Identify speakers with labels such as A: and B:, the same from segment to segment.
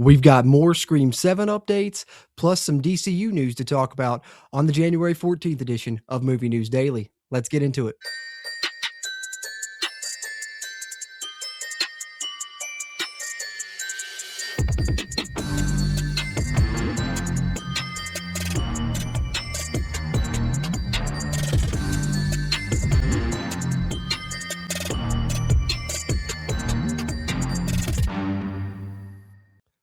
A: We've got more Scream 7 updates, plus some DCU news to talk about on the January 14th edition of Movie News Daily. Let's get into it.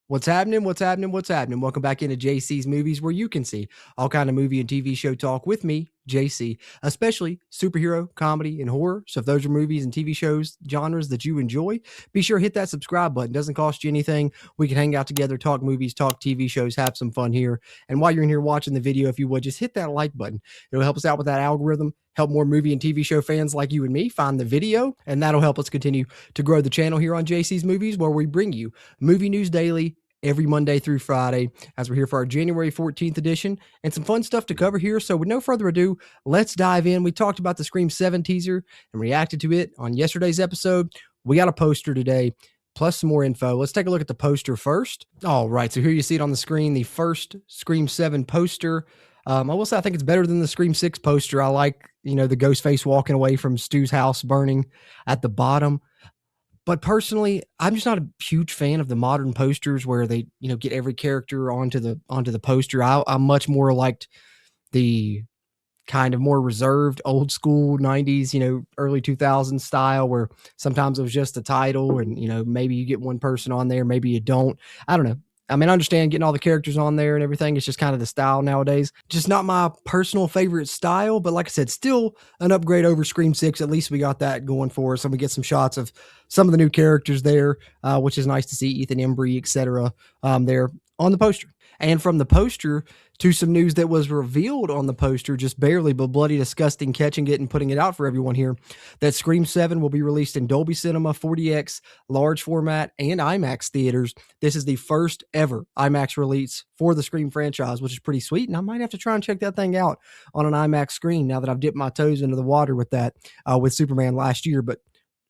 A: What's happening? What's happening? What's happening? Welcome back into JC's Movies, where you can see all kind of movie and TV show talk with me, JC, especially superhero, comedy, and horror. So if those are movies and TV shows, genres that you enjoy, be sure to hit that subscribe button. Doesn't cost you anything. We can hang out together, talk movies, talk TV shows, have some fun here. And while you're in here watching the video, if you would, just hit that like button. It'll help us out with that algorithm, help more movie and TV show fans like you and me find the video, and that'll help us continue to grow the channel here on JC's Movies, where we bring you movie news daily every Monday through Friday, as we're here for our January 14th edition, and some fun stuff to cover here. So with no further ado, let's dive in. We talked about the Scream 7 teaser and reacted to it on yesterday's episode. We got a poster today, plus some more info. Let's take a look at the poster first. All right, so here you see it on the screen, the first Scream 7 poster. I will say I think it's better than the Scream 6 poster. I like, the ghost face walking away from Stu's house burning at the bottom. But personally, I'm just not a huge fan of the modern posters where they, get every character onto the poster. I much more liked the kind of more reserved old school 90s, early 2000s style, where sometimes it was just the title and, maybe you get one person on there, maybe you don't. I don't know. I mean, I understand getting all the characters on there and everything. It's just kind of the style nowadays. Just not my personal favorite style, but like I said, still an upgrade over Scream 6. At least we got that going for us, and we get some shots of some of the new characters there, which is nice to see. Ethan Embry, etc. There on the poster. And from the poster to some news that was revealed on the poster, just barely, but bloody disgusting, catching it and putting it out for everyone here, that Scream 7 will be released in Dolby Cinema, 4DX, large format, and IMAX theaters. This is the first ever IMAX release for the Scream franchise, which is pretty sweet, and I might have to try and check that thing out on an IMAX screen now that I've dipped my toes into the water with that with Superman last year. But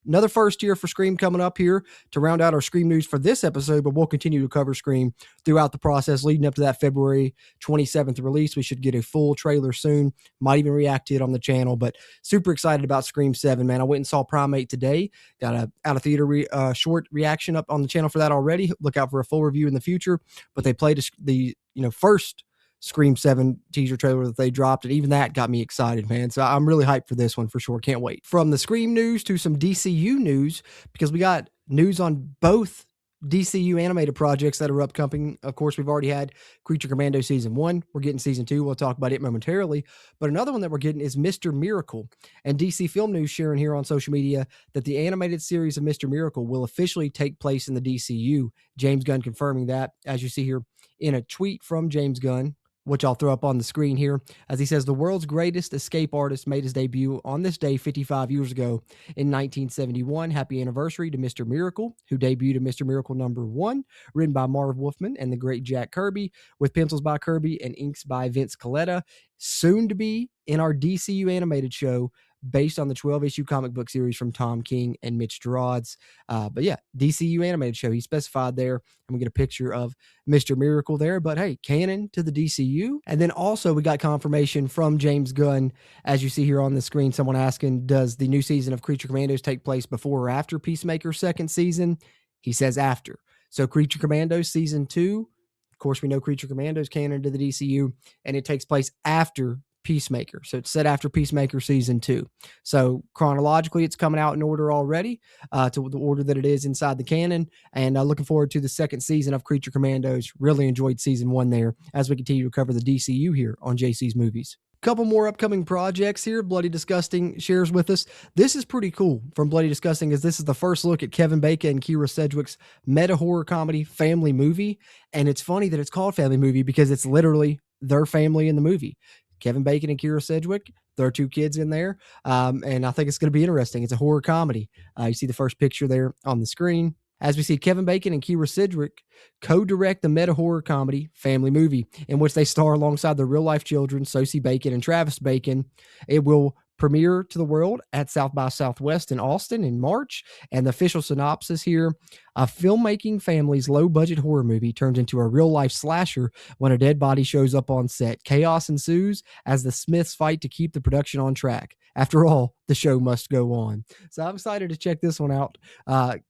A: another first year for Scream coming up here to round out our Scream news for this episode, but we'll continue to cover Scream throughout the process leading up to that February 27th release. We should get a full trailer soon. Might even react to it on the channel, but super excited about Scream 7, man. I went and saw Primate today. Got a out-of-theater short reaction up on the channel for that already. Look out for a full review in the future, but they played the first Scream 7 teaser trailer that they dropped, and even that got me excited, man. So I'm really hyped for this one for sure. Can't wait. From the Scream news to some DCU news, because we got news on both DCU animated projects that are upcoming. Of course, we've already had Creature Commando Season 1. We're getting Season 2. We'll talk about it momentarily. But another one that we're getting is Mr. Miracle. And DC Film News sharing here on social media that the animated series of Mr. Miracle will officially take place in the DCU. James Gunn confirming that, as you see here in a tweet from James Gunn, which I'll throw up on the screen here, as he says, the world's greatest escape artist made his debut on this day 55 years ago in 1971. Happy anniversary to Mr. Miracle, who debuted in Mr. Miracle #1, written by Marv Wolfman and the great Jack Kirby, with pencils by Kirby and inks by Vince Colletta, soon to be in our DCU animated show, based on the 12-issue comic book series from Tom King and Mitch Gerads. But yeah, DCU animated show. He specified there, and we get a picture of Mr. Miracle there. But hey, canon to the DCU. And then also we got confirmation from James Gunn, as you see here on the screen, someone asking, does the new season of Creature Commandos take place before or after Peacemaker's second season? He says after. So Creature Commandos Season 2, of course, we know Creature Commandos canon to the DCU, and it takes place after Peacemaker. So it's set after Peacemaker Season 2. So chronologically, it's coming out in order already, to the order that it is inside the canon. And looking forward to the second season of Creature Commandos. Really enjoyed Season 1 there, as we continue to cover the DCU here on JC's Movies. Couple more upcoming projects here. Bloody Disgusting shares with us. This is pretty cool from Bloody Disgusting, as this is the first look at Kevin Bacon and Kira Sedgwick's meta horror comedy family movie. And it's funny that it's called family movie because it's literally their family in the movie. Kevin Bacon and Kira Sedgwick, there are two kids in there, and I think it's going to be interesting. It's a horror comedy. You see the first picture there on the screen. As we see Kevin Bacon and Kira Sedgwick co-direct the meta horror comedy family movie, in which they star alongside their real-life children, Sosie Bacon and Travis Bacon. It will premiere to the world at South by Southwest in Austin in March. And the official synopsis here: a filmmaking family's low budget horror movie turns into a real life slasher when a dead body shows up on set. Chaos ensues as the Smiths fight to keep the production on track. After all, the show must go on. So I'm excited to check this one out.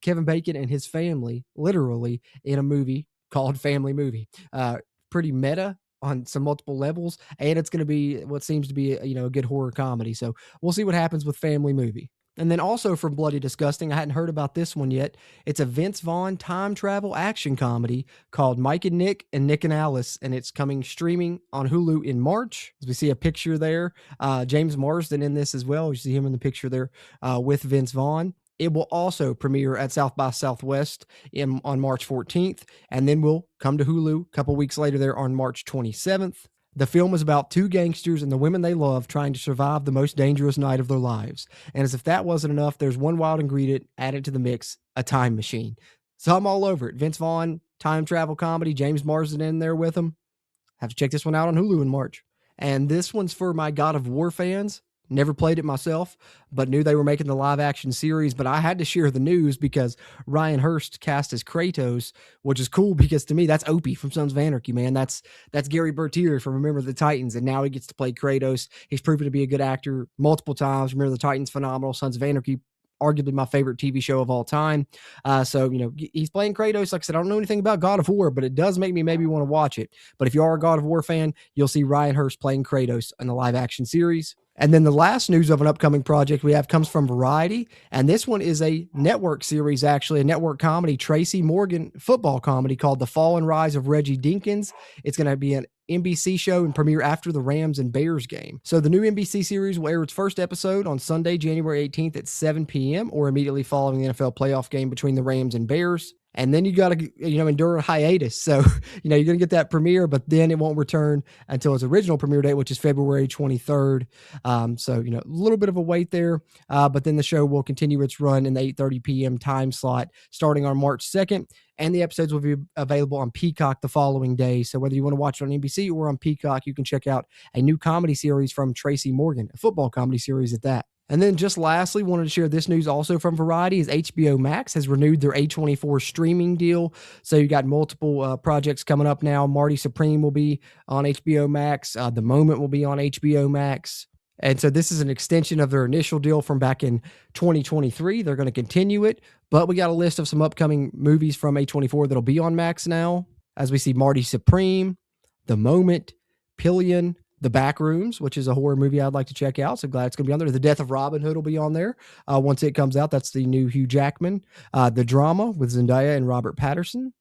A: Kevin Bacon and his family, literally, in a movie called Family Movie. Pretty meta on some multiple levels, and it's going to be what seems to be a good horror comedy. So we'll see what happens with Family Movie. And then also from Bloody Disgusting, I hadn't heard about this one yet. It's a Vince Vaughn time travel action comedy called Mike and Nick and Alice, and it's coming streaming on Hulu in March. As we see a picture there, James Marsden in this as well. You see him in the picture there with Vince Vaughn. It will also premiere at South by Southwest on March 14th, and then will come to Hulu a couple weeks later there on March 27th. The film is about two gangsters and the women they love trying to survive the most dangerous night of their lives. And as if that wasn't enough, there's one wild ingredient added to the mix: a time machine. So I'm all over it. Vince Vaughn, time travel comedy, James Marsden in there with him. Have to check this one out on Hulu in March. And this one's for my God of War fans. Never played it myself, but knew they were making the live action series. But I had to share the news because Ryan Hurst cast as Kratos, which is cool because to me, that's Opie from Sons of Anarchy, man. That's Gary Bertier from Remember the Titans. And now he gets to play Kratos. He's proven to be a good actor multiple times. Remember the Titans, phenomenal. Sons of Anarchy, arguably my favorite TV show of all time. So, he's playing Kratos. Like I said, I don't know anything about God of War, but it does make me maybe want to watch it. But if you are a God of War fan, you'll see Ryan Hurst playing Kratos in the live action series. And then the last news of an upcoming project we have comes from Variety. And this one is a network series, actually, a network comedy, Tracy Morgan football comedy called The Fall and Rise of Reggie Dinkins. It's going to be an NBC show and premiere after the Rams and Bears game. So the new NBC series will air its first episode on Sunday, January 18th at 7 p.m. or immediately following the NFL playoff game between the Rams and Bears. And then you got to, endure a hiatus. So, you're going to get that premiere, but then it won't return until its original premiere date, which is February 23rd. So, a little bit of a wait there. But then the show will continue its run in the 8:30 p.m. time slot starting on March 2nd. And the episodes will be available on Peacock the following day. So whether you want to watch it on NBC or on Peacock, you can check out a new comedy series from Tracy Morgan, a football comedy series at that. And then just lastly, wanted to share this news also from Variety is HBO Max has renewed their A24 streaming deal. So you got multiple projects coming up now. Marty Supreme will be on HBO Max. The Moment will be on HBO Max. And so this is an extension of their initial deal from back in 2023. They're going to continue it, but we got a list of some upcoming movies from A24 that'll be on Max now. As we see Marty Supreme, The Moment, Pillion, The Backrooms, which is a horror movie I'd like to check out. So glad it's going to be on there. The Death of Robin Hood will be on there once it comes out. That's the new Hugh Jackman. The Drama with Zendaya and Robert Pattinson.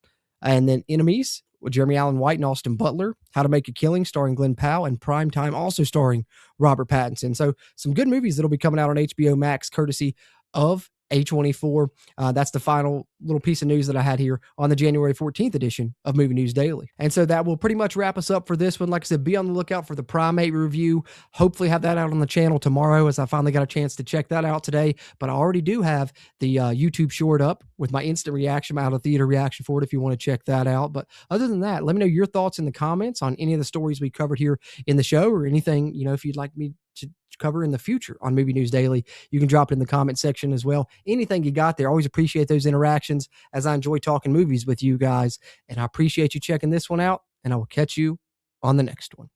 A: And then Enemies with Jeremy Allen White and Austin Butler. How to Make a Killing starring Glenn Powell, and Prime Time also starring Robert Pattinson. So some good movies that'll be coming out on HBO Max courtesy of A24. That's the final little piece of news that I had here on the January 14th edition of Movie News Daily. And so that will pretty much wrap us up for this one. Like I said, be on the lookout for the Primate review. Hopefully have that out on the channel tomorrow, as I finally got a chance to check that out today. But I already do have the YouTube short up with my instant reaction, my out of theater reaction for it, if you want to check that out. But other than that, let me know your thoughts in the comments on any of the stories we covered here in the show, or anything, if you'd like me to cover in the future on Movie News Daily. You can drop it in the comment section as well. Anything you got there. Always appreciate those interactions, as I enjoy talking movies with you guys. And I appreciate you checking this one out, and I will catch you on the next one.